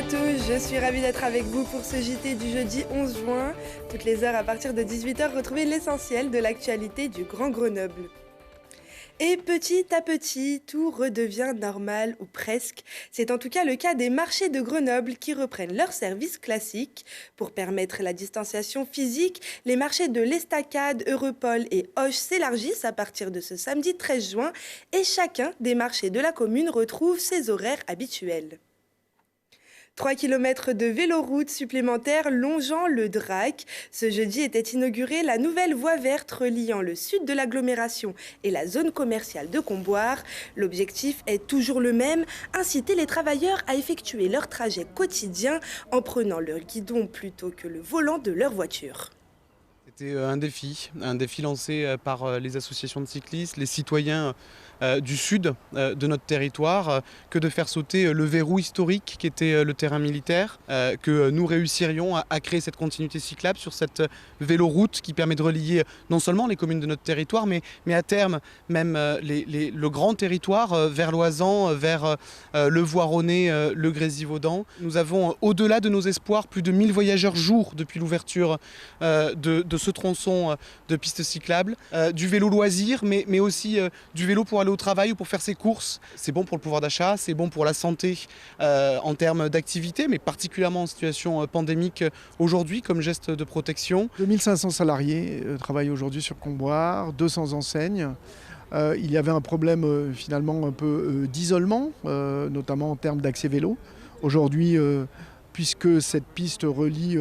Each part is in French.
tous, je suis ravie d'être avec vous pour ce JT du jeudi 11 juin. Toutes les heures à partir de 18h, retrouvez l'essentiel de l'actualité du Grand Grenoble. Et petit à petit, tout redevient normal, ou presque. C'est en tout cas le cas des marchés de Grenoble qui reprennent leur service classique. Pour permettre la distanciation physique, les marchés de l'Estacade, Europol et Auch s'élargissent à partir de ce samedi 13 juin et chacun des marchés de la commune retrouve ses horaires habituels. 3 km de véloroute supplémentaires longeant le Drac. Ce jeudi était inaugurée la nouvelle voie verte reliant le sud de l'agglomération et la zone commerciale de Comboire. L'objectif est toujours le même, inciter les travailleurs à effectuer leur trajet quotidien en prenant leur guidon plutôt que le volant de leur voiture. C'était un défi lancé par les associations de cyclistes, les citoyens du sud de notre territoire, que de faire sauter le verrou historique qui était le terrain militaire, que nous réussirions à créer cette continuité cyclable sur cette véloroute qui permet de relier non seulement les communes de notre territoire, mais à terme même le grand territoire vers l'Oisans, vers le Voironnais, le Grésivaudan. Nous avons au-delà de nos espoirs plus de 1000 voyageurs jour depuis l'ouverture de ce tronçon de piste cyclable, du vélo loisir, mais aussi du vélo pour aller au travail ou pour faire ses courses. C'est bon pour le pouvoir d'achat, c'est bon pour la santé en termes d'activité, mais particulièrement en situation pandémique aujourd'hui comme geste de protection. 2500 salariés travaillent aujourd'hui sur Comboire, 200 enseignes. Il y avait un problème finalement un peu d'isolement, notamment en termes d'accès vélo. Aujourd'hui, puisque cette piste relie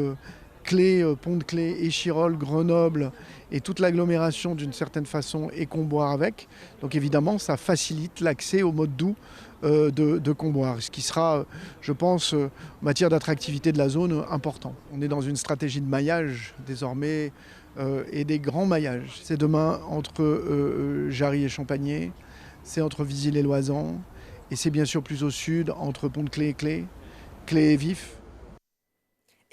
Clé, Pont de Clé, Échirolles, Grenoble et toute l'agglomération d'une certaine façon et Comboire avec. Donc évidemment, ça facilite l'accès au mode doux de Comboire, ce qui sera, je pense, en matière d'attractivité de la zone, important. On est dans une stratégie de maillage désormais et des grands maillages. C'est demain entre Jarry et Champagné, c'est entre Visil et Loisan, et c'est bien sûr plus au sud entre Pont de Clé et Clé, Clé et Vif.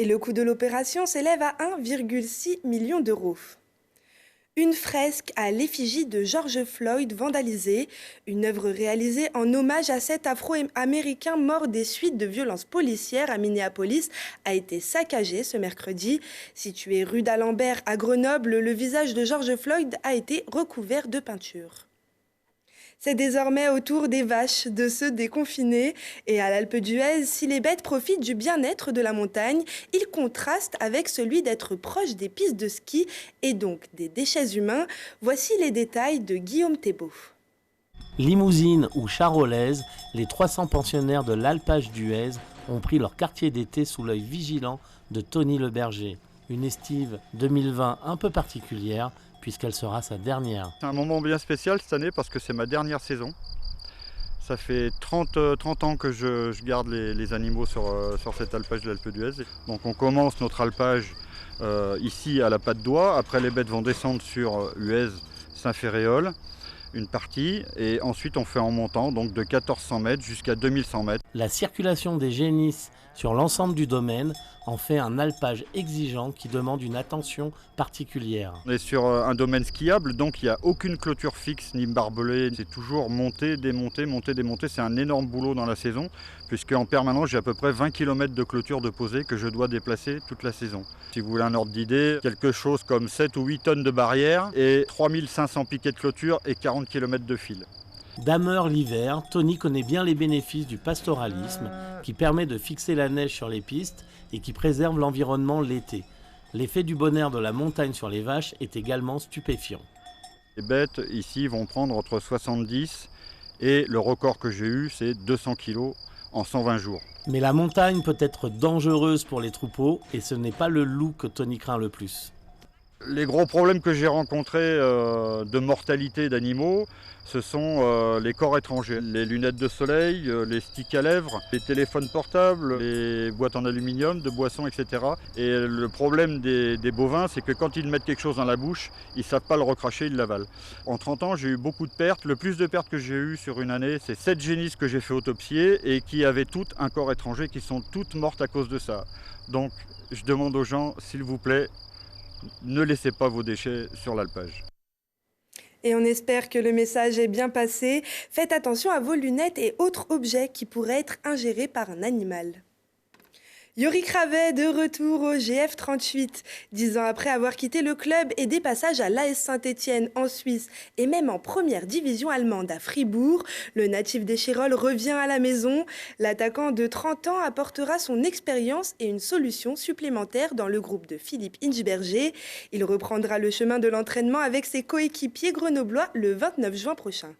Et le coût de l'opération s'élève à 1,6 million d'euros. Une fresque à l'effigie de George Floyd vandalisée, une œuvre réalisée en hommage à cet Afro-Américain mort des suites de violences policières à Minneapolis, a été saccagée ce mercredi. Situé rue d'Alembert à Grenoble, le visage de George Floyd a été recouvert de peinture. C'est désormais au tour des vaches de se déconfiner. Et à l'Alpe d'Huez, si les bêtes profitent du bien-être de la montagne, ils contrastent avec celui d'être proche des pistes de ski et donc des déchets humains. Voici les détails de Guillaume Thébault. Limousine ou charolaise, les 300 pensionnaires de l'Alpage d'Huez ont pris leur quartier d'été sous l'œil vigilant de Tony Le Berger. Une estive 2020 un peu particulière, puisqu'elle sera sa dernière. C'est un moment bien spécial cette année parce que c'est ma dernière saison. Ça fait 30 ans que je garde les animaux sur cet alpage de l'Alpe d'Huez. Donc on commence notre alpage ici à la Patte d'Oie. Après les bêtes vont descendre sur Huez, Saint-Ferréol, une partie. Et ensuite on fait en montant, donc de 1400 mètres jusqu'à 2100 mètres. La circulation des génisses sur l'ensemble du domaine en fait un alpage exigeant qui demande une attention particulière. On est sur un domaine skiable, donc il n'y a aucune clôture fixe ni barbelée. C'est toujours monter, démonter, monter, démonter. C'est un énorme boulot dans la saison, puisque en permanence, j'ai à peu près 20 km de clôture de posée que je dois déplacer toute la saison. Si vous voulez un ordre d'idée, quelque chose comme 7 ou 8 tonnes de barrières et 3500 piquets de clôture et 40 km de fil. Dameur l'hiver, Tony connaît bien les bénéfices du pastoralisme qui permet de fixer la neige sur les pistes et qui préserve l'environnement l'été. L'effet du bon air de la montagne sur les vaches est également stupéfiant. Les bêtes ici vont prendre entre 70 et le record que j'ai eu c'est 200 kg en 120 jours. Mais la montagne peut être dangereuse pour les troupeaux et ce n'est pas le loup que Tony craint le plus. Les gros problèmes que j'ai rencontrés de mortalité d'animaux, ce sont les corps étrangers, les lunettes de soleil, les sticks à lèvres, les téléphones portables, les boîtes en aluminium, de boissons, etc. Et le problème des bovins, c'est que quand ils mettent quelque chose dans la bouche, ils ne savent pas le recracher, ils l'avalent. En 30 ans, j'ai eu beaucoup de pertes. Le plus de pertes que j'ai eues sur une année, c'est 7 génisses que j'ai fait autopsier et qui avaient toutes un corps étranger, qui sont toutes mortes à cause de ça. Donc je demande aux gens, s'il vous plaît, ne laissez pas vos déchets sur l'alpage. Et on espère que le message est bien passé. Faites attention à vos lunettes et autres objets qui pourraient être ingérés par un animal. Yorick Ravet de retour au GF38. 10 ans après avoir quitté le club et des passages à l'AS Saint-Étienne en Suisse et même en première division allemande à Fribourg, le natif d'Échirolles revient à la maison. L'attaquant de 30 ans apportera son expérience et une solution supplémentaire dans le groupe de Philippe Inchberger. Il reprendra le chemin de l'entraînement avec ses coéquipiers grenoblois le 29 juin prochain.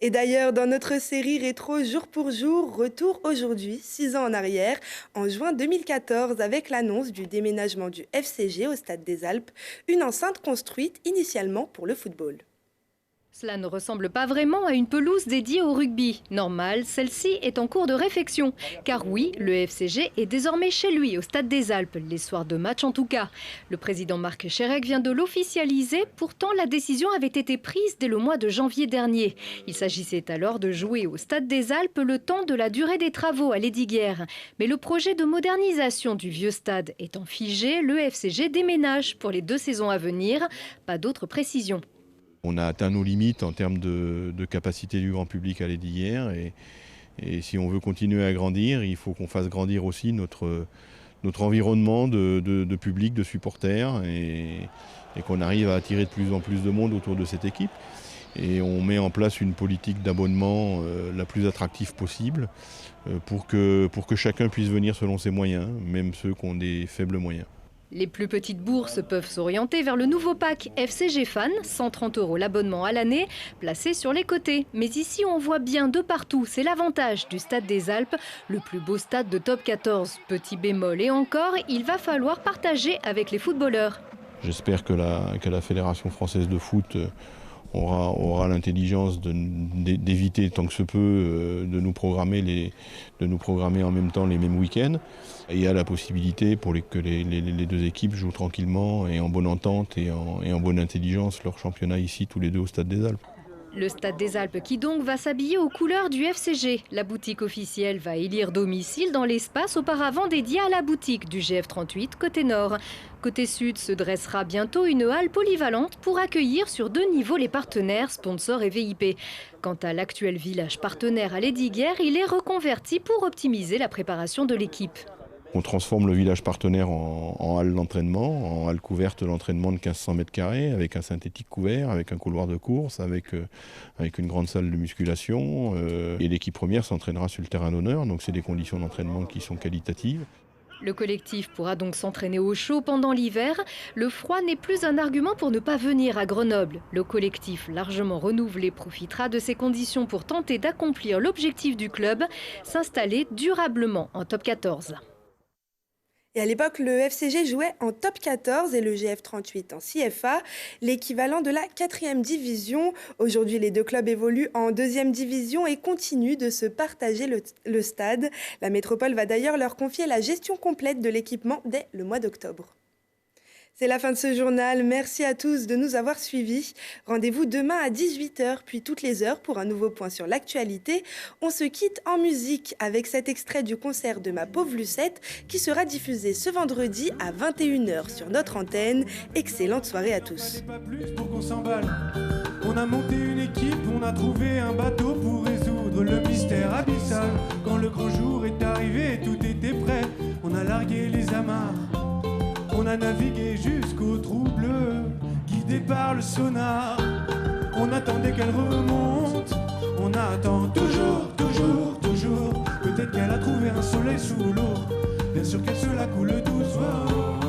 Et d'ailleurs, dans notre série rétro jour pour jour, retour aujourd'hui, 6 ans en arrière, en juin 2014, avec l'annonce du déménagement du FCG au Stade des Alpes, une enceinte construite initialement pour le football. Cela ne ressemble pas vraiment à une pelouse dédiée au rugby. Normal, celle-ci est en cours de réfection. Car oui, le FCG est désormais chez lui, au Stade des Alpes, les soirs de match en tout cas. Le président Marc Chérec vient de l'officialiser, pourtant la décision avait été prise dès le mois de janvier dernier. Il s'agissait alors de jouer au Stade des Alpes le temps de la durée des travaux à Lesdiguières. Mais le projet de modernisation du vieux stade étant figé, le FCG déménage pour les 2 saisons à venir. Pas d'autres précisions. On a atteint nos limites en termes de capacité du grand public à Lesdiguières et si on veut continuer à grandir, il faut qu'on fasse grandir aussi notre environnement de public, de supporters et qu'on arrive à attirer de plus en plus de monde autour de cette équipe. Et on met en place une politique d'abonnement la plus attractive possible pour que chacun puisse venir selon ses moyens, même ceux qui ont des faibles moyens. Les plus petites bourses peuvent s'orienter vers le nouveau pack FCG Fan, 130 € l'abonnement à l'année, placé sur les côtés. Mais ici, on voit bien de partout, c'est l'avantage du Stade des Alpes, le plus beau stade de top 14. Petit bémol et encore, il va falloir partager avec les footballeurs. J'espère que la Fédération française de foot aura l'intelligence d'éviter tant que se peut de nous programmer en même temps les mêmes week-ends. Et il y a la possibilité pour que les 2 équipes jouent tranquillement et en bonne entente et en bonne intelligence leur championnat ici tous les 2 au Stade des Alpes. Le Stade des Alpes qui donc va s'habiller aux couleurs du FCG. La boutique officielle va élire domicile dans l'espace auparavant dédié à la boutique du GF38 côté nord. Côté sud se dressera bientôt une halle polyvalente pour accueillir sur 2 niveaux les partenaires, sponsors et VIP. Quant à l'actuel village partenaire à Lesdiguières, il est reconverti pour optimiser la préparation de l'équipe. On transforme le village partenaire en halle d'entraînement, en halle couverte d'entraînement de 1500 m², avec un synthétique couvert, avec un couloir de course, avec une grande salle de musculation. Et l'équipe première s'entraînera sur le terrain d'honneur, donc c'est des conditions d'entraînement qui sont qualitatives. Le collectif pourra donc s'entraîner au chaud pendant l'hiver. Le froid n'est plus un argument pour ne pas venir à Grenoble. Le collectif, largement renouvelé, profitera de ces conditions pour tenter d'accomplir l'objectif du club, s'installer durablement en top 14. Et à l'époque, le FCG jouait en top 14 et le GF38 en CFA, l'équivalent de la 4e division. Aujourd'hui, les 2 clubs évoluent en 2e division et continuent de se partager le stade. La métropole va d'ailleurs leur confier la gestion complète de l'équipement dès le mois d'octobre. C'est la fin de ce journal. Merci à tous de nous avoir suivis. Rendez-vous demain à 18h, puis toutes les heures pour un nouveau point sur l'actualité. On se quitte en musique avec cet extrait du concert de Ma pauvre Lucette qui sera diffusé ce vendredi à 21h sur notre antenne. Excellente soirée à tous. Pas plus pour qu'on s'emballe. On a monté une équipe, on a trouvé un bateau pour résoudre le mystère abyssal. Quand le grand jour est arrivé, tout était prêt. On a largué les amarres. On a navigué jusqu'au trou bleu, guidé par le sonar. On attendait qu'elle remonte, on attend toujours, toujours, toujours. Peut-être qu'elle a trouvé un soleil sous l'eau, bien sûr qu'elle se la coule douce. Oh, oh, oh.